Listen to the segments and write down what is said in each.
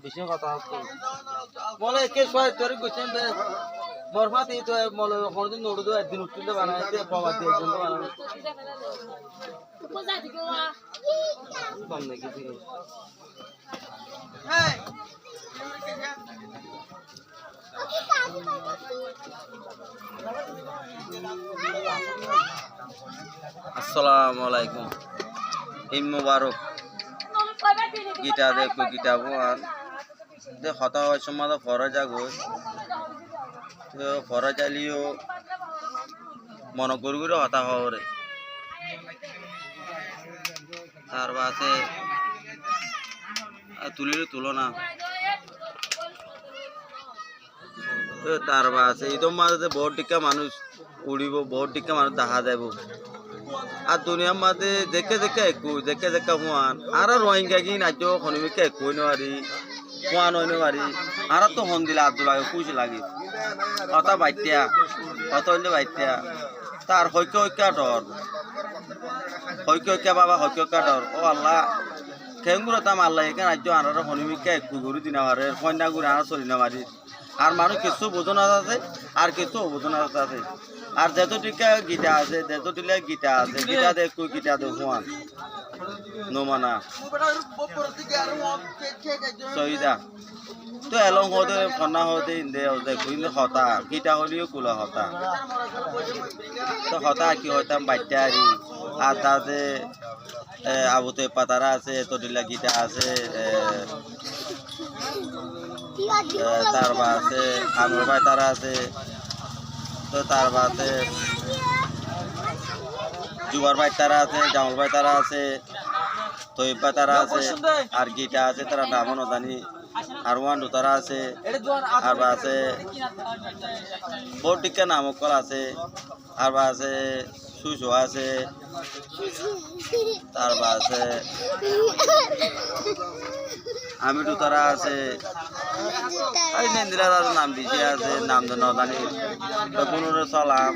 বেশি কথা বলে কে ছয় তোর কইছেন বরফাত এই তো মলে কোনদিন নোড় দো একদিন উঠতে বানাইতে বাবা দিয়ে একদিন তো বানাই কম নাকি ঠিক আছে আসসালামু আলাইকুম ঈদ মুবারক গীতা দেখো গীতা ভগবান দে হতা হয় সময় ফরজ আগো তো ফরজ আলিও মন করি করে হতা হরে তার বাসে তুলিলে তুলনা তার বাসে ঈদম মাঝে বহুত টিকা মানুষ উড়িব বহুত টিকা মানুষ দেখা যাব আর দুনিয়ার মাঝে দেখে দেখে একু দেখে দেখে হুয়ান আর রোহিঙ্গা কি নাচ হনুমিকে একই নারি হুয়ান হইন পারি আর তো হন দিলে আব্দুল লাগে খুশি লাগে অত বাইতিয়া অত হইলে বাইতিয়া তার হৈক্য হৈক্যা ডর হৈক্য হৈক্যা বাবা হৈক্য হৈক্যা ডর ও আল্লাহ খেঙ্গুলো তাম আল্লাহ এখানে রাজ্য আর হনুমিকে একু গরু দিনা পারে কন্যা গুড়ি আর চলি না পারি আর মানুষ কিছু বোঝনা আছে আর কিছু অবোঝনা আছে আর যেত টিকা গীতা আছে যেত টিলে গীতা আছে গীতা দেখো গীতা দেখুয়ান নমানা সহিদা তো এলং হতে ফনা হতে ইন্দে দেখো ইন্দে হতা গীতা হলিও কুলা হতা তো হতা কি হতাম বাচ্চারি আর তাতে আবুতে পাতারা আছে তো টিলা গীতা আছে তার বাসে আনোর ভাই তারা আছে তো তার বাসে জুয়ার ভাই তারা আছে জামল ভাই তারা আছে তৈব ভাই তারা আছে আর গীতা আছে তারা নামও জানি আর ওয়ান তারা আছে আর বাসে বহুত টিকা নামকল আছে আর বাসে সুসো আছে তার বাসে আমি তো তারা আছে এই নেন্দিরা দাদা নাম দিছে আছে নাম তো নজানি তো পুনরে চলাম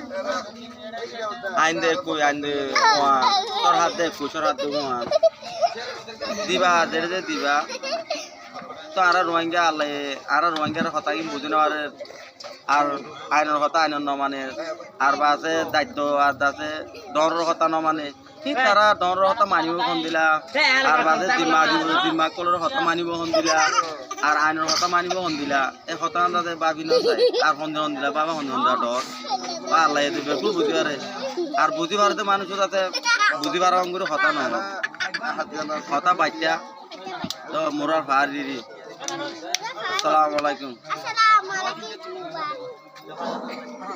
আইন দে কই আইন দে তোর হাত দে কুসর হাত দে দিবা দেড় দে দিবা তো আর রোহিঙ্গা আল্লাহ আর রোহিঙ্গার কথা কি বুঝি না আর আইনের কথা আইনের নমানে আর বা আছে দায়িত্ব আর আছে ডরের কথা নমানে ঠিক তারা ডরের কথা মানিব হন দিলা আর বাদে দিমাগ কলর কথা মানিব হন দিলা আর আইনের কথা মানিব হন দিলা এই কথা তাতে বাবি নয় আর হন দিলা বাবা হন ডর বা আল্লাহ দিবে খুব বুঝি পারে আর বুঝি পারতে মানুষ যাতে বুঝি পারা অঙ্গুর কথা নয় কথা বাচ্চা তো মোরার ফার দিদি আসসালামু আলাইকুম